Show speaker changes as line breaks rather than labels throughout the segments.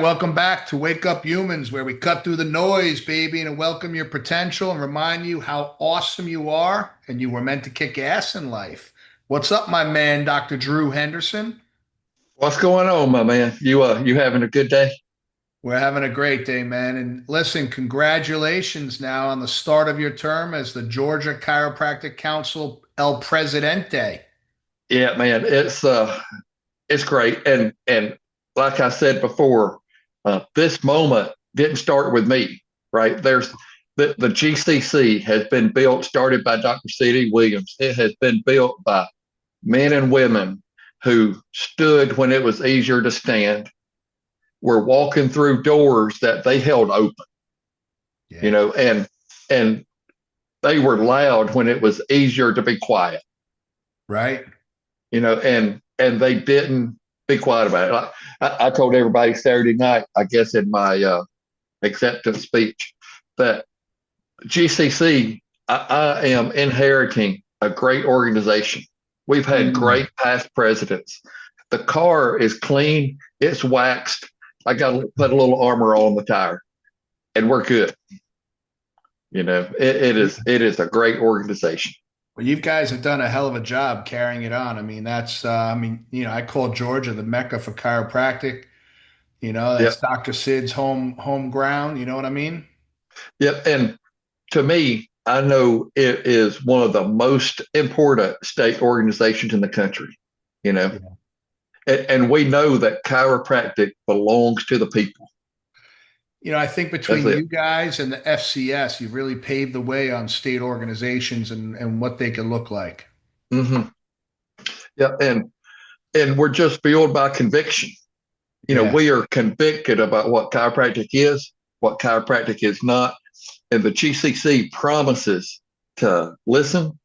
Welcome back to Wake Up Humans, where we cut through the noise, baby, and welcome your potential and remind you how awesome you are and you were meant to kick ass in life. What's up, my man, Dr. Drew Henderson?
What's going on, my man? You having a good day?
We're having a great day, man. And listen, congratulations now on the start of your term as the Georgia Chiropractic Council El Presidente.
Yeah, man, it's great. And like I said before, this moment didn't start with me, right? There's the GCC has been built, started by Dr. C.D. Williams. It has been built by men and women who stood when it was easier to stand, were walking through doors that they held open, you
Yeah,
know, and they were loud when it was easier to be quiet,
right?
and they didn't be quiet about it. I told everybody Saturday night, I guess in my acceptance speech, that GCC, I am inheriting a great organization. We've had
Mm.
great past presidents. The car is clean, it's waxed. I got to put a little armor on the tire, and we're good. It is a great organization.
Well, you guys have done a hell of a job carrying it on. I call Georgia the Mecca for chiropractic. That's
Yep,
Dr. Sid's home ground. You know what I mean?
yep. And to me, I know it is one of the most important state organizations in the country, you know,
Yeah.
and we know that chiropractic belongs to the people.
I think
That's
between
it.
you guys and the FCS, you've really paved the way on state organizations and what they can look like.
Hmm. Yeah. And we're just fueled by conviction.
Yeah.
We are convicted about what chiropractic is, what chiropractic is not. And the GCC promises to listen,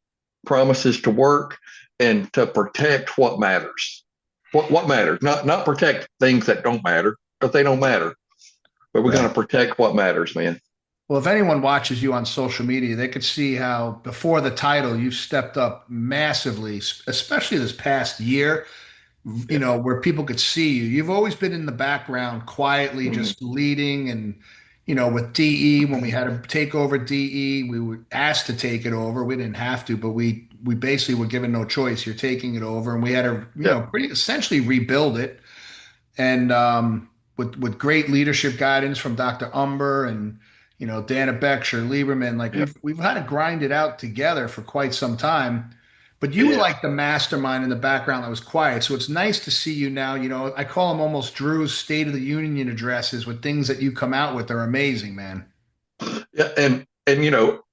promises to work, and to protect what matters. What matters? Not protect things that don't matter, but they don't matter. But we're going
Right.
to protect what matters, man.
Well, if anyone watches you on social media, they could see how before the title, you stepped up massively, especially this past year.
Yeah.
Where people could see you. You've always been in the background, quietly
Mm-hmm.
just leading. And, with DE, when we had to take over DE, we were asked to take it over. We didn't have to, but we basically were given no choice. You're taking it over. And we had to,
Yep.
pretty essentially rebuild it. And with great leadership guidance from Dr. Umber and, Dana Becksher, Lieberman, like
Yep.
we've had to grind it out together for quite some time. But you were
Yeah.
like the mastermind in the background that was quiet. So it's nice to see you now. I call them almost Drew's State of the Union addresses with things that you come out with are amazing, man.
Yeah. And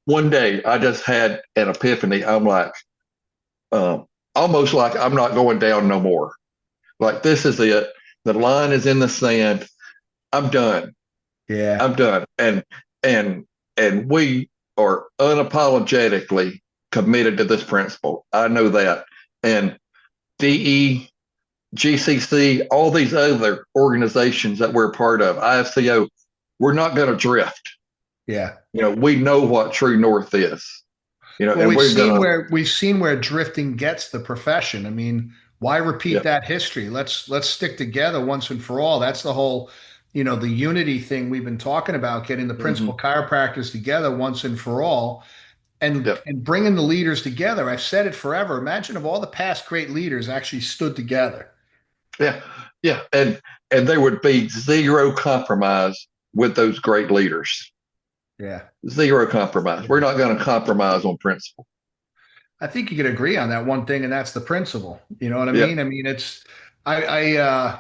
one day I just had an epiphany. I'm like, um, almost like I'm not going down no more. Like this is it. The line is in the sand. I'm done.
Yeah.
I'm done. And we are unapologetically committed to this principle. I know that. And DE, GCC, all these other organizations that we're part of, IFCO, we're not going to drift.
Yeah.
We know what true north is.
Well,
And we're gonna.
we've seen where drifting gets the profession. I mean, why repeat
Yeah.
that history? Let's stick together once and for all. That's the whole, the unity thing we've been talking about, getting the
Hmm.
principal chiropractors together once and for all. and
Yeah.
and bringing the leaders together. I've said it forever. Imagine if all the past great leaders actually stood together.
Yeah. Yeah. And there would be zero compromise with those great leaders.
Yeah.
Zero compromise. We're not going to compromise on principle.
I think you could agree on that one thing, and that's the principle. You know what I
Yeah.
mean? I mean, it's I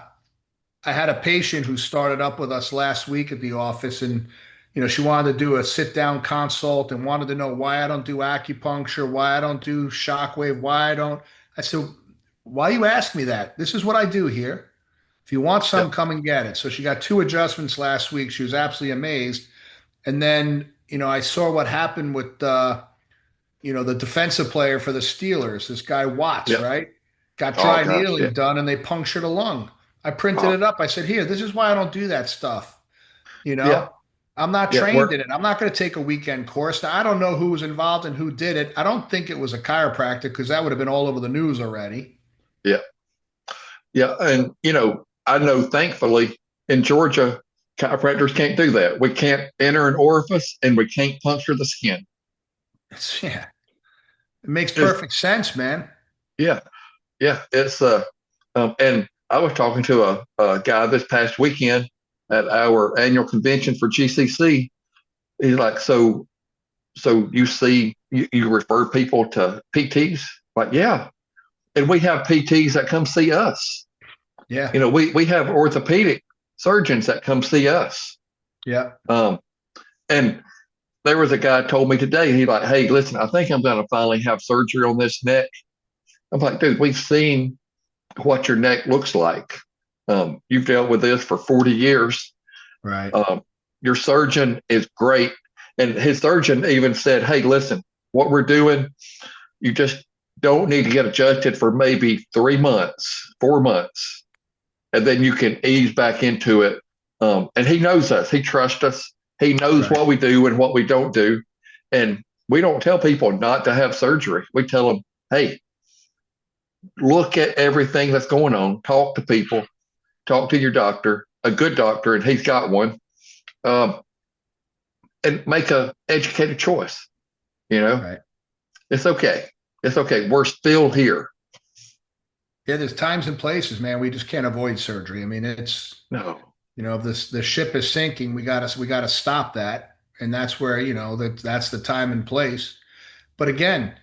had a patient who started up with us last week at the office, and she wanted to do a sit down consult and wanted to know why I don't do acupuncture, why I don't do shockwave, why I don't. I said, why you ask me that? This is what I do here. If you want
Yeah.
some, come and get it. So she got two adjustments last week. She was absolutely amazed. And then, I saw what happened with, the defensive player for the Steelers, this guy Watts,
Yeah.
right? Got
Oh
dry
gosh. Yeah.
needling done and they punctured a lung. I printed
Oh,
it up. I said, here, this is why I don't do that stuff. You
yeah.
know, I'm not
Yeah.
trained in it. I'm not going to take a weekend course. Now, I don't know who was involved and who did it. I don't think it was a chiropractor because that would have been all over the news already.
Yeah. Yeah. And I know thankfully in Georgia, chiropractors can't do that. We can't enter an orifice and we can't puncture the skin.
Yeah, it makes
Just
perfect sense, man.
yeah, yeah. It's and I was talking to a guy this past weekend at our annual convention for GCC. He's like, so you refer people to PTs? Like, yeah, and we have PTs that come see us.
Yeah,
We have orthopedic surgeons that come see us.
yeah,
Um, and there was a guy told me today, he like, hey, listen, I think I'm going to finally have surgery on this neck. I'm like, dude, we've seen what your neck looks like. You've dealt with this for 40 years.
right,
Um, your surgeon is great. And his surgeon even said, hey, listen, what we're doing, you just don't need to get adjusted for maybe 3 months, 4 months, and then you can ease back into it. And he knows us, he trusts us, he knows
right,
what we do and what we don't do. And we don't tell people not to have surgery. We tell them, hey, look at everything that's going on, talk to people, talk to your doctor, a good doctor, and he's got one, um, and make a educated choice. You know,
right.
it's okay. It's okay. We're still here.
Yeah, there's times and places, man. We just can't avoid surgery. I mean, it's
No,
if this the ship is sinking, we gotta stop that, and that's where that's the time and place. But again,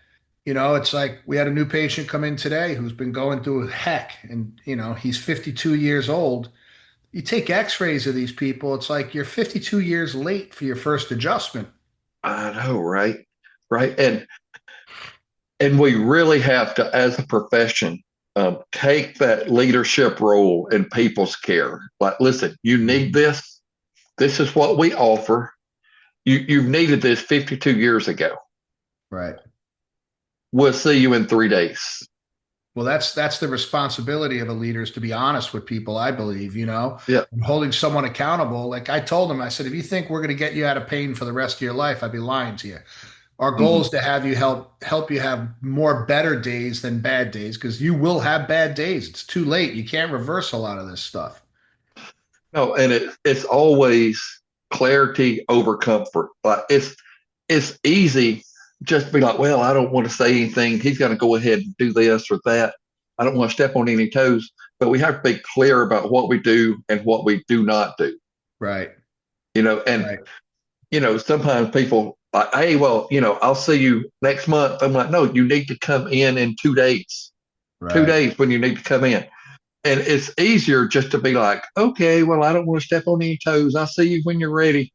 it's like we had a new patient come in today who's been going through heck, and he's 52 years old. You take X-rays of these people, it's like you're 52 years late for your first adjustment.
I know, right? Right. And we really have to, as a profession, take that leadership role in people's care. Like, listen, you need
Mhm.
this. This is what we offer. You've needed this 52 years ago.
Right.
We'll see you in 3 days.
Well, that's the responsibility of a leader is to be honest with people, I believe,
Yeah.
and holding someone accountable. Like I told him, I said, if you think we're going to get you out of pain for the rest of your life, I'd be lying to you. Our goal
Mm-hmm.
is to have you help you have more better days than bad days because you will have bad days. It's too late. You can't reverse a lot of this stuff.
No, and it's always clarity over comfort. Like it's easy just to be like, well, I don't want to say anything. He's going to go ahead and do this or that. I don't want to step on any toes. But we have to be clear about what we do and what we do not do.
Right.
And
Right.
sometimes people like, hey, well, I'll see you next month. I'm like, no, you need to come in 2 days. Two
Right.
days when you need to come in. And it's easier just to be like, okay, well, I don't want to step on any toes. I'll see you when you're ready.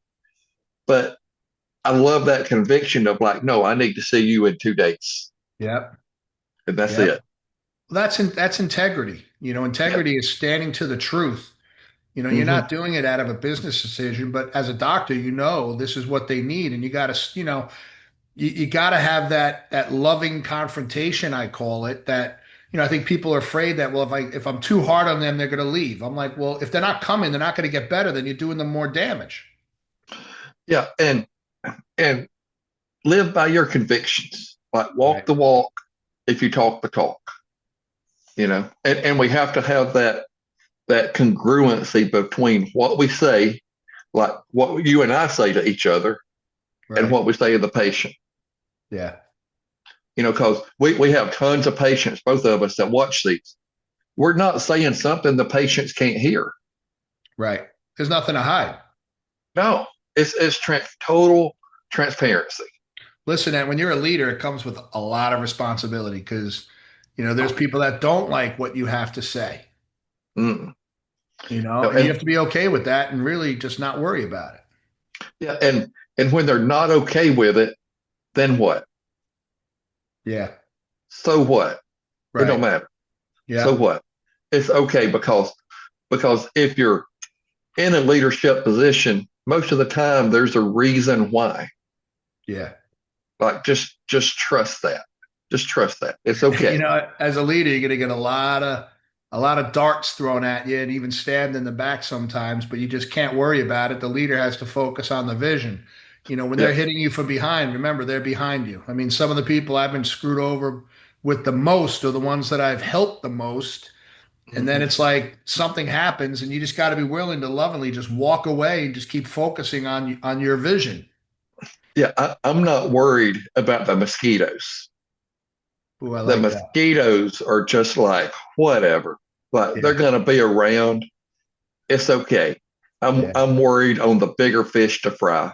But I love that conviction of like, no, I need to see you in 2 days.
Yep.
And that's
Yep.
it.
That's integrity.
Yep.
Integrity is standing to the truth. You're
Mm-hmm.
not doing it out of a business decision, but as a doctor, this is what they need, and you got to, you got to have that loving confrontation, I call it. That I think people are afraid that, well, if I'm too hard on them, they're going to leave. I'm like, well, if they're not coming, they're not going to get better. Then you're doing them more damage.
Yeah. And live by your convictions. Like walk
Right.
the walk if you talk the talk, and we have to have that congruency between what we say, like what you and I say to each other, and
Right.
what we say to the patient.
Yeah.
Because we have tons of patients, both of us that watch these. We're not saying something the patients can't hear.
Right. There's nothing to hide.
No, it's total transparency.
Listen, and when you're a leader, it comes with a lot of responsibility because, there's
Oh yeah.
people that don't like what you have to say,
Mm. No,
and you have to be okay with that and really just not worry about it.
yeah, and when they're not okay with it, then what?
Yeah.
So what? It don't
Right.
matter. So
Yeah.
what? It's okay because if you're in a leadership position, most of the time there's a reason why.
Yeah.
Like just trust that. Just trust that. It's okay.
As a leader, you're going to get a lot of darts thrown at you and even stabbed in the back sometimes, but you just can't worry about it. The leader has to focus on the vision. When they're
Yeah.
hitting you from behind, remember they're behind you. I mean, some of the people I've been screwed over with the most are the ones that I've helped the most. And then it's like something happens and you just got to be willing to lovingly just walk away and just keep focusing on your vision.
Yeah, I'm not worried about the mosquitoes.
Ooh, I
The
like that.
mosquitoes are just like whatever. Like they're
Yeah.
gonna be around. It's okay. I'm
Yeah.
I'm worried on the bigger fish to fry.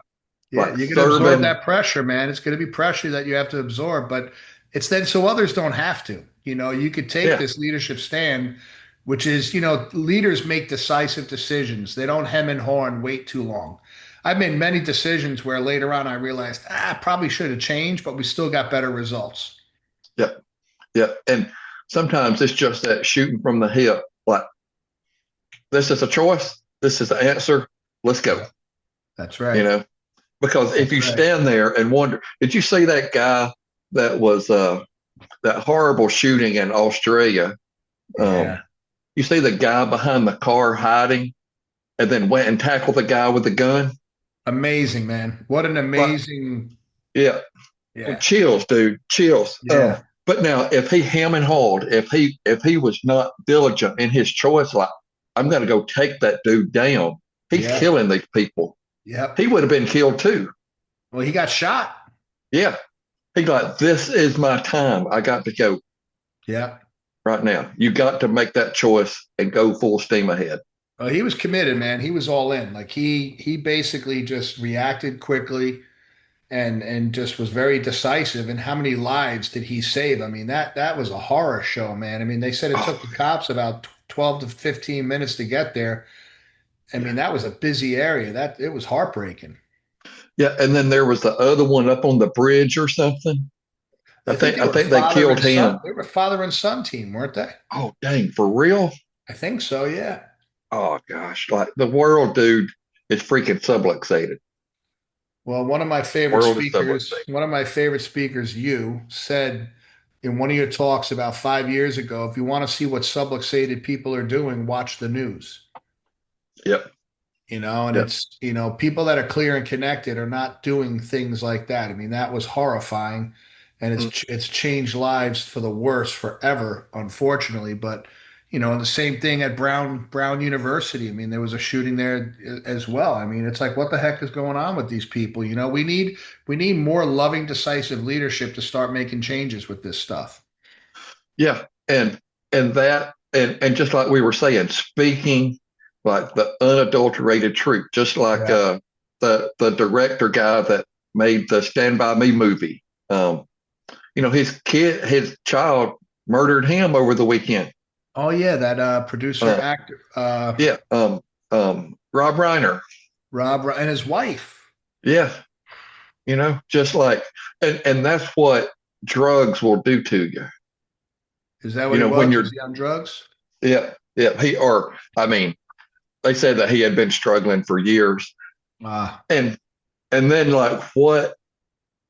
Yeah,
Like
you're going to absorb
serving.
that pressure, man. It's going to be pressure that you have to absorb, but it's then so others don't have to. You could take
Yeah,
this leadership stand, which is, leaders make decisive decisions. They don't hem and haw and wait too long. I've made many decisions where later on I realized, probably should have changed, but we still got better results.
yeah, yeah. And sometimes it's just that shooting from the hip. Like this is a choice. This is the answer. Let's go.
Yeah, that's
You
right.
know, because if
That's
you
right.
stand there and wonder, did you see that guy that was that horrible shooting in Australia? Um,
Yeah.
you see the guy behind the car hiding, and then went and tackled the guy with the gun.
Amazing, man. What an
Like,
amazing.
yeah, well,
Yeah.
chills, dude, chills.
Yeah.
But now if he ham and hawed, if he was not diligent in his choice, like I'm going to go take that dude down, he's
Yeah.
killing these people. He
Yep.
would have been killed too.
Well, he got shot.
Yeah, he's like, this is my time. I got to go
Yeah.
right now. You got to make that choice and go full steam ahead.
He was committed, man. He was all in. Like he basically just reacted quickly and just was very decisive. And how many lives did he save? I mean, that was a horror show, man. I mean, they said it
Oh,
took the cops about 12 to 15 minutes to get there. I
yeah.
mean, that was a busy area. That it was heartbreaking.
Yeah, and then there was the other one up on the bridge or something. I
I think
think
they
I
were
think they
father
killed
and son.
him.
They were father and son team, weren't they?
Oh dang, for real?
I think so, yeah.
Oh gosh, like the world, dude, is freaking subluxated.
Well,
World is subluxated.
one of my favorite speakers, you said in one of your talks about 5 years ago, if you want to see what subluxated people are doing, watch the news.
Yep,
And
yep.
it's, people that are clear and connected are not doing things like that. I mean, that was horrifying and
Mm,
it's changed lives for the worse forever, unfortunately. But, and the same thing at Brown University. I mean, there was a shooting there as well. I mean, it's like, what the heck is going on with these people? We need more loving, decisive leadership to start making changes with this stuff.
yeah, and that and just like we were saying, speaking like the unadulterated truth, just like
Yeah.
the director guy that made the Stand By Me movie. Um, his child murdered him over the weekend.
Oh yeah, that producer
Uh,
actor
yeah, Rob Reiner.
and his wife.
Yeah, just like, and that's what drugs will do to you.
Is that what it
When
was? Was
you're,
he on drugs?
yeah, yeah, I mean, they said that he had been struggling for years,
Ah,
and then like, what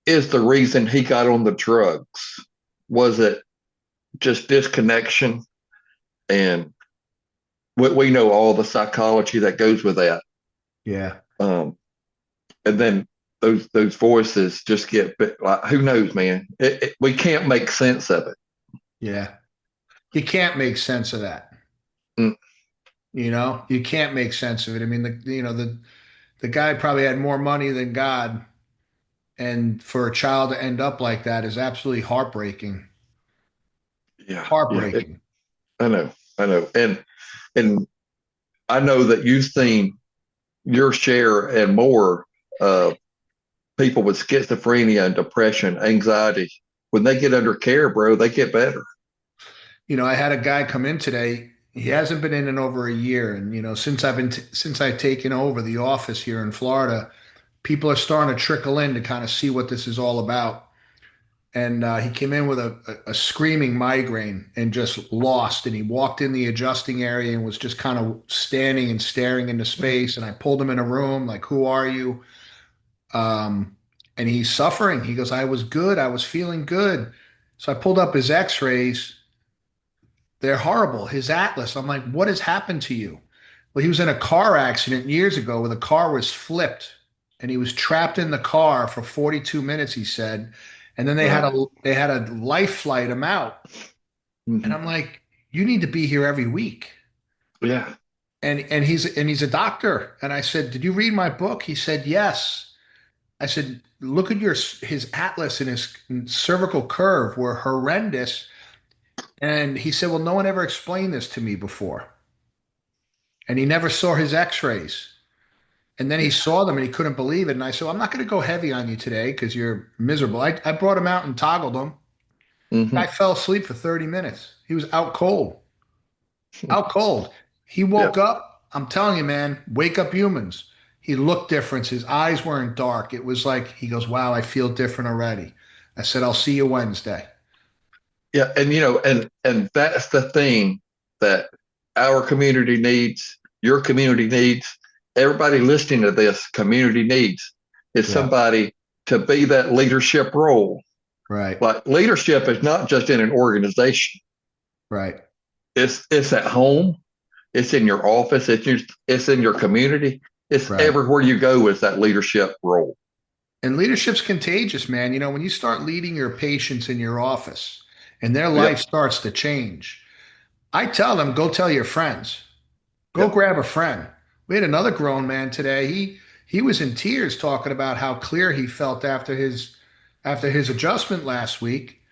is the reason he got on the drugs? Was it just disconnection? And we know all the psychology that goes with that.
yeah,
Um, and then those voices just get like, who knows, man? We can't make sense of it.
yeah. You can't make sense of that.
Mm,
You can't make sense of it. I mean, the guy probably had more money than God, and for a child to end up like that is absolutely heartbreaking.
yeah, yeah.
Heartbreaking.
I know, and I know that you've seen your share and more of people with schizophrenia and depression, anxiety. When they get under care, bro, they get better.
I had a guy come in today. He hasn't been in over a year, and since I've taken over the office here in Florida, people are starting to trickle in to kind of see what this is all about. And he came in with a screaming migraine and just lost. And he walked in the adjusting area and was just kind of standing and staring into space. And I pulled him in a room, like, "Who are you?" Um, and he's suffering. He goes, "I was good. I was feeling good." So I pulled up his X-rays. They're horrible. His atlas. I'm like, "What has happened to you?" Well, he was in a car accident years ago where the car was flipped and he was trapped in the car for 42 minutes, he said. And then they had
Right.
a life flight him out. And
Mm-hmm.
I'm like, you need to be here every week.
Yeah.
And he's a doctor. And I said, did you read my book? He said, yes. I said, look at his atlas and his cervical curve were horrendous. And he said, well, no one ever explained this to me before. And he never saw his x-rays. And then he
Yeah.
saw them and he couldn't believe it. And I said, well, I'm not going to go heavy on you today because you're miserable. I brought him out and toggled him.
Hmm.
Guy fell asleep for 30 minutes. He was out cold, out cold. He woke
Yeah.
up. I'm telling you, man, wake up humans. He looked different. His eyes weren't dark. It was like, he goes, wow, I feel different already. I said, I'll see you Wednesday.
Yeah. And and that's the thing that our community needs, your community needs, everybody listening to this community needs is
Yeah,
somebody to be that leadership role.
right,
Like leadership is not just in an organization.
right,
It's at home. It's in your office. It's in your community. It's
right.
everywhere you go is that leadership role.
And leadership's contagious, man. You know, when you start leading your patients in your office and their life
Yep.
starts to change, I tell them, go tell your friends. Go
Yep.
grab a friend. We had another grown man today. He was in tears talking about how clear he felt after his adjustment last week.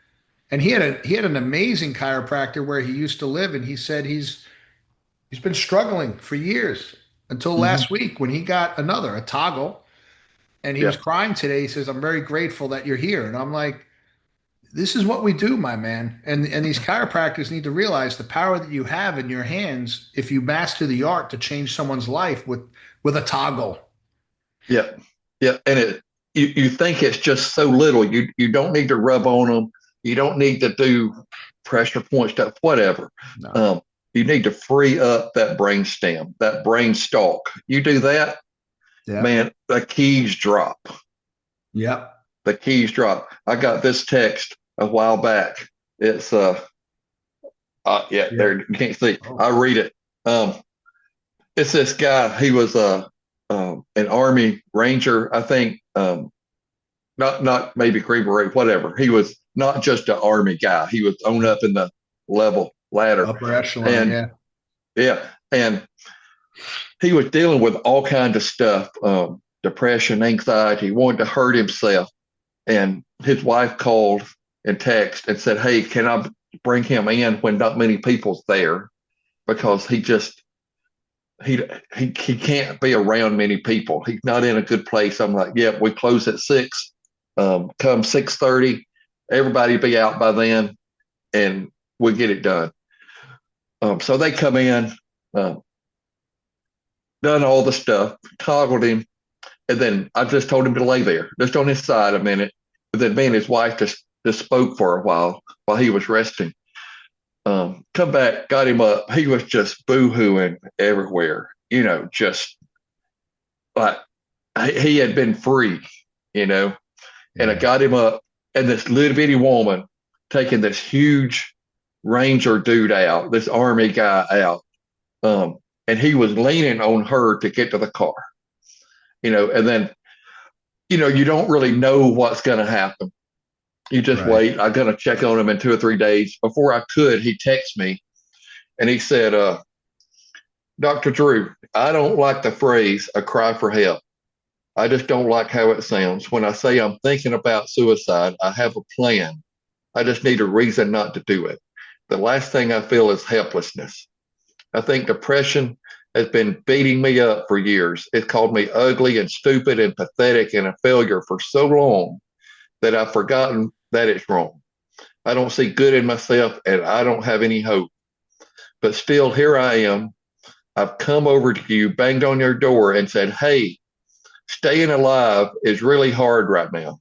And he had an amazing chiropractor where he used to live, and he said he's been struggling for years until
Hmm.
last week when he got a toggle, and he was
Yep.
crying today. He says, "I'm very grateful that you're here." And I'm like, this is what we do, my man. And these chiropractors need to realize the power that you have in your hands if you master the art to change someone's life with a toggle.
Yep. Yep. And you think it's just so little. You don't need to rub on them. You don't need to do pressure point stuff, whatever.
No.
Um, you need to free up that brain stem, that brain stalk. You do that,
Yep.
man, the keys drop.
Yep.
The keys drop. I got this text a while back. It's yeah,
Yeah.
there you can't see.
Oh.
I read it. Um, it's this guy. He was an Army Ranger, I think. Not maybe Green Beret, whatever. He was not just an Army guy. He was on up in the level ladder,
Upper echelon.
and
Yeah.
yeah, and he was dealing with all kinds of stuff, depression, anxiety. He wanted to hurt himself, and his wife called and texted and said, "Hey, can I bring him in when not many people's there because he he can't be around many people. He's not in a good place." I'm like, "Yeah, we close at 6. Come 6:30, everybody be out by then, and we get it done." So they come in, um, done all the stuff, toggled him, and then I just told him to lay there, just on his side a minute. And then me and his wife just spoke for a while he was resting. Come back, got him up. He was just boo-hooing everywhere, just like he had been free, you know. And I
Yeah.
got him up, and this little bitty woman taking this huge ranger dude out, this army guy out, and he was leaning on her to get to the car, and then you don't really know what's going to happen. You just
Right.
wait. I'm going to check on him in 2 or 3 days. Before I could, he texted me and he said, "Dr. Drew, I don't like the phrase a cry for help. I just don't like how it sounds. When I say I'm thinking about suicide, I have a plan. I just need a reason not to do it. The last thing I feel is helplessness. I think depression has been beating me up for years. It called me ugly and stupid and pathetic and a failure for so long that I've forgotten that it's wrong. I don't see good in myself and I don't have any hope. But still, here I am. I've come over to you, banged on your door, and said, hey, staying alive is really hard right now.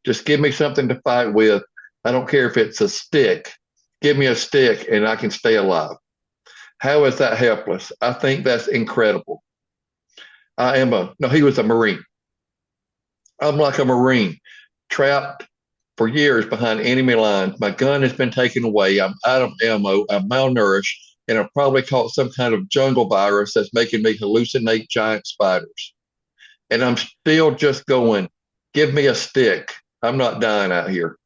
Just give me something to fight with. I don't care if it's a stick. Give me a stick and I can stay alive. How is that helpless? I think that's incredible. No, he was a Marine. I'm like a Marine, trapped for years behind enemy lines. My gun has been taken away. I'm out of ammo. I'm malnourished, and I've probably caught some kind of jungle virus that's making me hallucinate giant spiders. And I'm still just going, give me a stick. I'm not dying out here.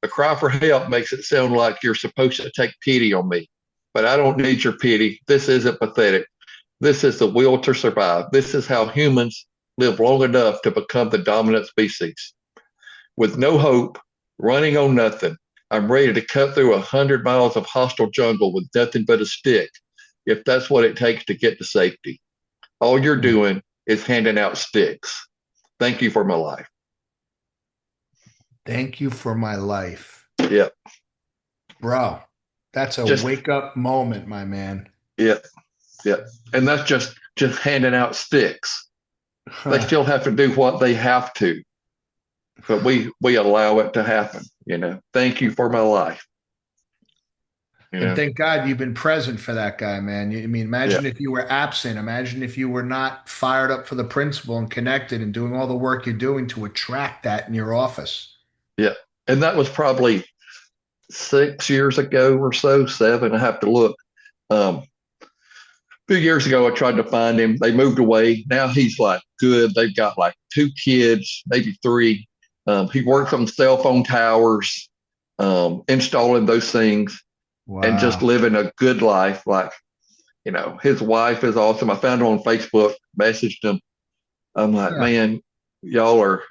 A cry for help makes it sound like you're supposed to take pity on me. but I don't need your pity. This isn't pathetic. This is the will to survive. This is how humans live long enough to become the dominant species. With no hope, running on nothing, I'm ready to cut through 100 miles of hostile jungle with nothing but a stick, if that's what it takes to get to safety. All you're doing is handing out sticks. Thank you for my life.
Thank you for my life.
Yeah,
Bro, that's a
just
wake up moment, my man.
yeah, yeah. And that's just handing out sticks. They
Huh.
still have to do what they have to, but we allow it to happen. Thank you for my life. You
And
know,
thank God you've been present for that guy, man. I mean,
yeah,
imagine if you were absent. Imagine if you were not fired up for the principal and connected and doing all the work you're doing to attract that in your office.
yeah. And that was probably 6 years ago or so, seven. I have to look. A few years ago, I tried to find him. They moved away. Now he's like good. They've got like two kids, maybe three. He works on cell phone towers, installing those things and just
Wow.
living a good life. Like, his wife is awesome. I found him on Facebook, messaged him. I'm like,
Huh.
man, y'all are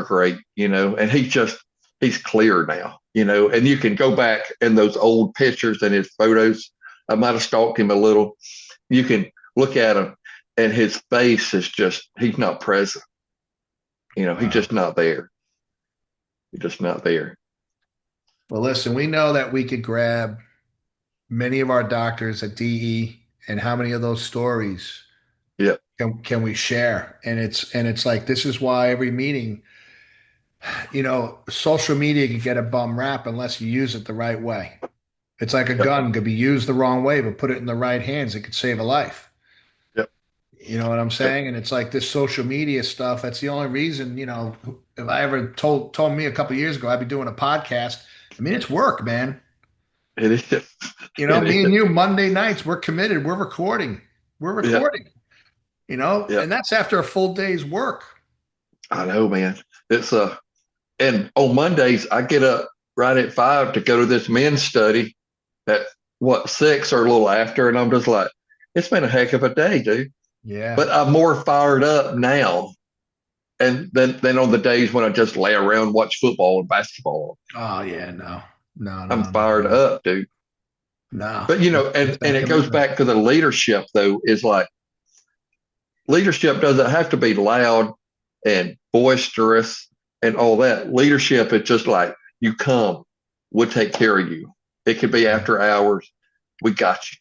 great, and he's clear now, and you can go back in those old pictures and his photos. I might have stalked him a little. You can look at him and his face is he's not present. He's
Wow.
just not there. He's just not there.
Well, listen, we know that we could grab many of our doctors at DE, and how many of those stories
Yeah.
can we share? And it's like this is why every meeting, social media can get a bum rap unless you use it the right way. It's like a
Yep.
gun, could be used the wrong way, but put it in the right hands, it could save a life.
Yep.
You know what I'm
Yep.
saying? And it's like this social media stuff. That's the only reason, if I ever told me a couple of years ago I'd be doing a podcast. I mean, it's work, man.
It is. It
Me and
is.
you, Monday nights, we're committed. We're recording. We're
Yeah.
recording,
Yeah.
and that's after a full day's work.
I know, man. It's and on Mondays I get up right at 5 to go to this men's study at what 6 or a little after, and I'm just like, it's been a heck of a day, dude.
Yeah.
But I'm more fired up now, and than on the days when I just lay around and watch football and basketball.
Oh yeah. No. No.
I'm
No. No.
fired
No.
up, dude.
No.
But
It's
and
that
it goes
commitment.
back to the leadership though. Is like leadership doesn't have to be loud and boisterous and all that. Leadership is just like you come, we'll take care of you. It could be after hours. We got you.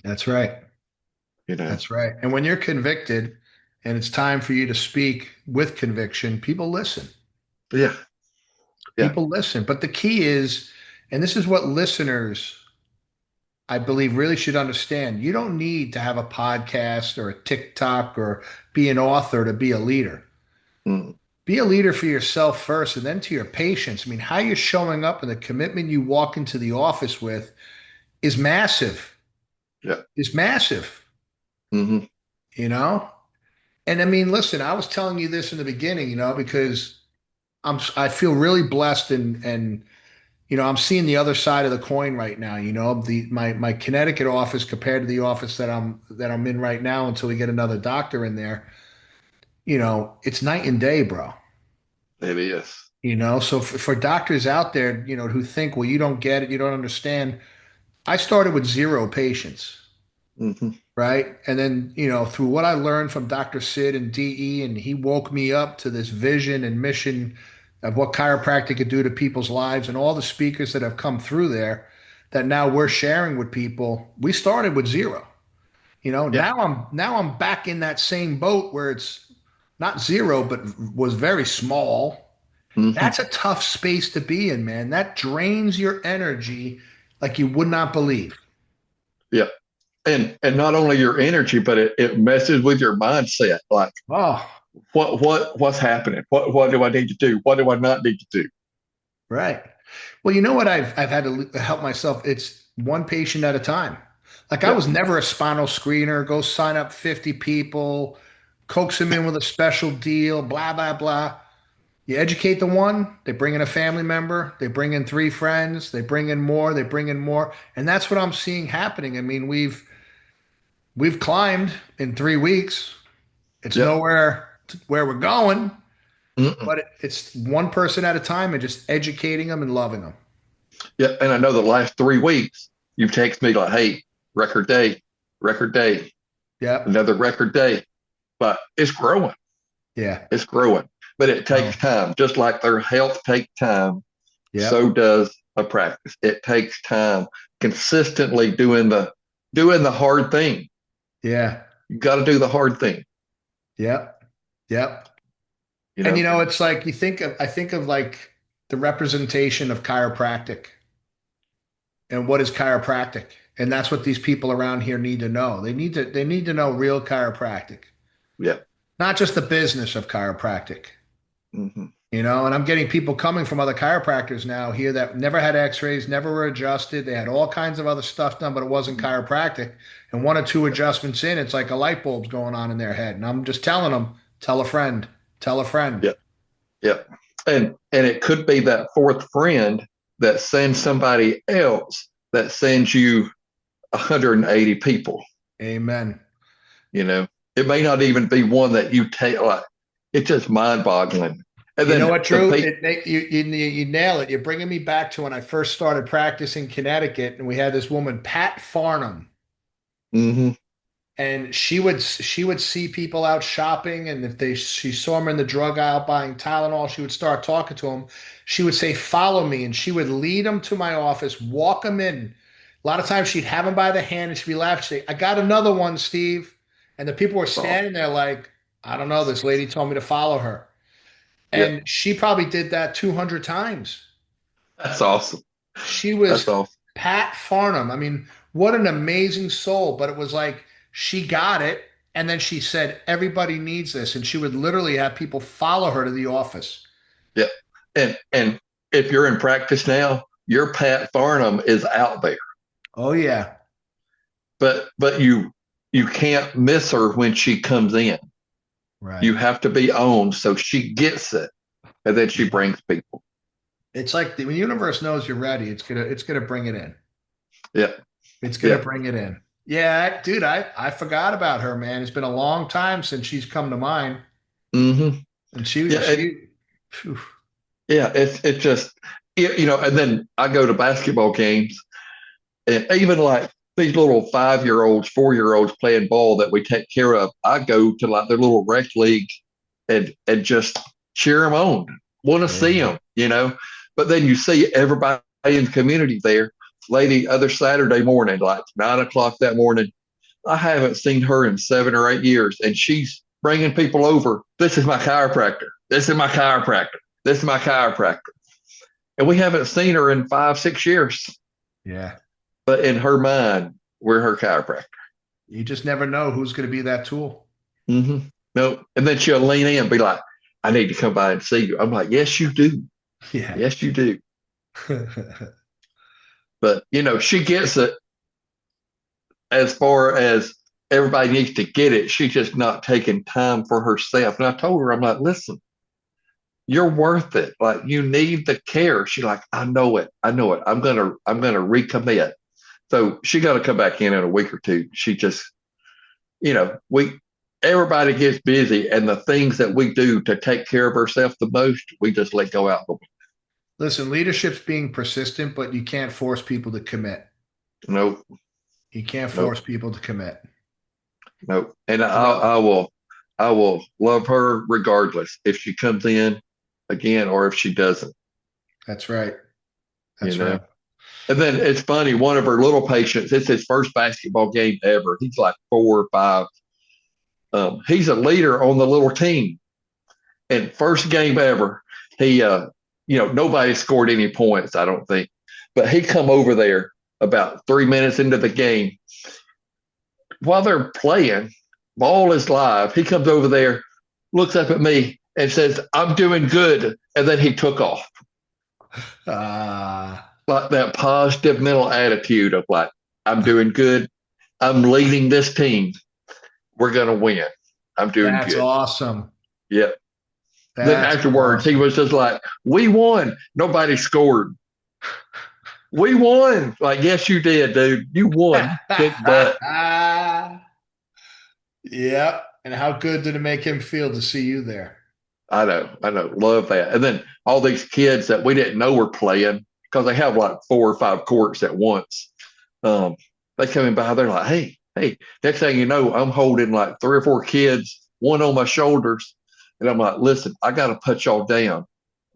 That's right.
You know.
That's right. And when you're convicted and it's time for you to speak with conviction, people listen.
Yeah. Yeah.
People listen. But the key is, and this is what listeners, I believe, really should understand, you don't need to have a podcast or a TikTok or be an author to be a leader.
Mm,
Be a leader for yourself first and then to your patients. I mean, how you're showing up and the commitment you walk into the office with is massive.
yeah.
Is massive,
Hmm.
you know? And I mean, listen, I was telling you this in the beginning, because I feel really blessed and I'm seeing the other side of the coin right now, my Connecticut office compared to the office that I'm in right now until we get another doctor in there, it's night and day, bro.
It is.
So for doctors out there, who think, well, you don't get it, you don't understand. I started with zero patients,
Hmm.
right? And then, through what I learned from Dr. Sid and DE, and he woke me up to this vision and mission of what chiropractic could do to people's lives, and all the speakers that have come through there that now we're sharing with people. We started with zero.
Yeah.
Now I'm back in that same boat where it's not zero, but was very small.
Hmm.
That's a tough space to be in, man. That drains your energy like you would not believe.
Yeah. And not only your energy, but it messes with your mindset. Like
Oh,
what's happening? What do I need to do? What do I not need to do?
right. Well, you know what I've had to help myself. It's one patient at a time. Like I
Yeah.
was never a spinal screener. Go sign up 50 people, coax them in with a special deal, blah blah blah. You educate the one, they bring in a family member, they bring in three friends, they bring in more, they bring in more, and that's what I'm seeing happening. I mean, we've climbed in 3 weeks. It's
Yep.
nowhere where we're going,
Mm-mm.
but it's one person at a time and just educating them and loving them.
Yeah. And I know the last 3 weeks you've texted me like, hey, record day,
Yep.
another record day. But it's growing.
Yeah.
It's growing. But
It's
it takes
growing.
time. Just like their health takes time, so
Yep.
does a practice. It takes time consistently doing the hard thing.
Yeah.
You got to do the hard thing,
Yep. Yep.
you
And
know?
it's like I think of like the representation of chiropractic and what is chiropractic. And that's what these people around here need to know. They need to know real chiropractic,
Yeah.
not just the business of chiropractic.
Hmm.
And I'm getting people coming from other chiropractors now here that never had x-rays, never were adjusted. They had all kinds of other stuff done, but it wasn't chiropractic. And one or two adjustments in, it's like a light bulb's going on in their head. And I'm just telling them, tell a friend, tell a friend.
Yeah. Yeah. And it could be that fourth friend that sends somebody else that sends you 180 people,
Amen.
you know. It may not even be one that you take like it's just mind boggling. And
You know
then
what,
the
Drew?
people
You nail it. You're bringing me back to when I first started practicing Connecticut, and we had this woman, Pat Farnham,
hmm
and she would see people out shopping, and if she saw them in the drug aisle buying Tylenol, she would start talking to them. She would say, "Follow me," and she would lead them to my office, walk them in. A lot of times, she'd have them by the hand, and she'd be laughing. She'd say, "I got another one, Steve," and the people were
oh,
standing there like, "I don't know. This lady told me to follow her."
yeah,
And she probably did that 200 times.
that's awesome.
She
That's
was
awesome.
Pat Farnham. I mean, what an amazing soul. But it was like she got it. And then she said, everybody needs this. And she would literally have people follow her to the office.
Yeah. And if you're in practice now, your Pat Farnham is out there.
Oh, yeah.
But you can't miss her when she comes in.
Right.
You have to be on so she gets it and then she
Yeah.
brings people.
It's like the universe knows you're ready. It's gonna bring it in.
Yeah.
It's gonna
Yeah.
bring it in. Yeah, dude, I forgot about her, man. It's been a long time since she's come to mind.
Hmm.
And
Yeah.
phew.
Yeah. It's just, and then I go to basketball games and even like these little 5 year olds, 4 year olds playing ball that we take care of, I go to like their little rec league and just cheer them on, want to see
Yeah.
them. But then you see everybody in the community there. Lady, other Saturday morning, like 9 o'clock that morning, I haven't seen her in 7 or 8 years, and she's bringing people over. This is my chiropractor. This is my chiropractor. This is my chiropractor. And we haven't seen her in 5, 6 years.
Yeah.
But in her mind, we're her chiropractor.
You just never know who's going to be that tool.
Mm-hmm. No, and then she'll lean in and be like, "I need to come by and see you." I'm like, "Yes, you do.
Yeah.
Yes, you do." But she gets it as far as everybody needs to get it. She's just not taking time for herself. And I told her, I'm like, "Listen, you're worth it. Like you need the care." She's like, "I know it. I know it. I'm gonna recommit." So she got to come back in a week or two. She just, we everybody gets busy, and the things that we do to take care of ourselves the most, we just let go out the
Listen, leadership's being persistent, but you can't force people to commit.
window. Nope,
You can't
nope,
force people to commit.
nope. And
You know,
I will love her regardless if she comes in again or if she doesn't.
that's right.
You
That's
know.
right.
And then it's funny. One of her little patients. It's his first basketball game ever. He's like 4 or 5. He's a leader on the little team. And first game ever, he nobody scored any points. I don't think, but he come over there about 3 minutes into the game while they're playing. Ball is live. He comes over there, looks up at me, and says, "I'm doing good," and then he took off.
Uh,
Like that positive mental attitude of like, "I'm doing good. I'm leading this team. We're gonna win. I'm doing
that's
good."
awesome.
Yep. Then
That's
afterwards, he
awesome.
was just like, "We won. Nobody scored. We won." Like, yes, you did, dude. You won. You kicked butt.
Yep. And how good did it make him feel to see you there?
I know, love that. And then all these kids that we didn't know were playing because they have like 4 or 5 courts at once. Um, they coming by, they're like, hey. Next thing you know, I'm holding like 3 or 4 kids, one on my shoulders, and I'm like, listen, I got to put y'all down.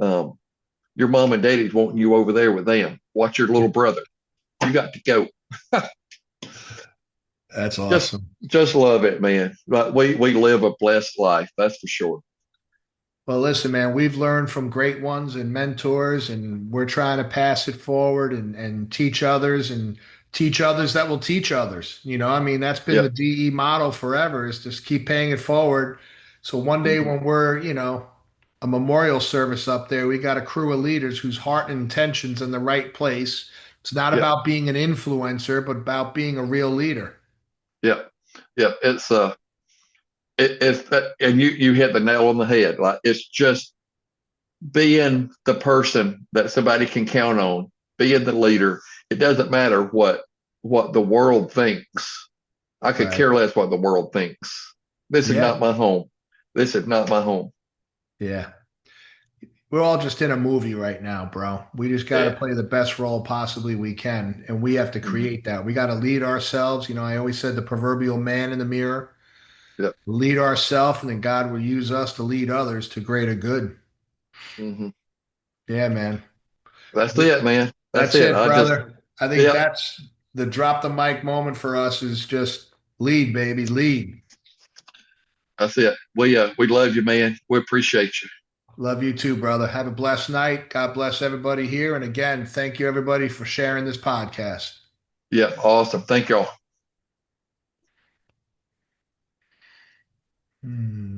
Um, your mom and daddy's wanting you over there with them. Watch your little brother. You got to go.
That's
Just
awesome.
just love it, man. But we live a blessed life, that's for sure.
Well, listen, man, we've learned from great ones and mentors, and we're trying to pass it forward and teach others that will teach others. I mean, that's been the
Yep.
DE motto forever is just keep paying it forward. So one day
Hmm.
when we're, a memorial service up there, we got a crew of leaders whose heart and intentions in the right place. It's not
Yep.
about being an influencer, but about being a real leader.
Yep. Yep. It's and you hit the nail on the head. Like, it's just being the person that somebody can count on, being the leader. It doesn't matter what the world thinks. I could
Right.
care less what the world thinks. This is
Yeah.
not my home. This is not my home.
Yeah. We're all just in a movie right now, bro. We just got to
Yeah.
play the best role possibly we can, and we have to
Hmm.
create that. We got to lead ourselves. I always said the proverbial man in the mirror.
Yep.
Lead ourselves, and then God will use us to lead others to greater good.
Hmm.
Yeah, man.
That's it, man. That's
That's
it.
it,
I just,
brother. I think
yep.
that's the drop the mic moment for us is just lead, baby, lead.
That's it. We love you, man. We appreciate you.
Love you too, brother. Have a blessed night. God bless everybody here. And again, thank you everybody for sharing this podcast.
Yep. Awesome. Thank y'all.
Hmm.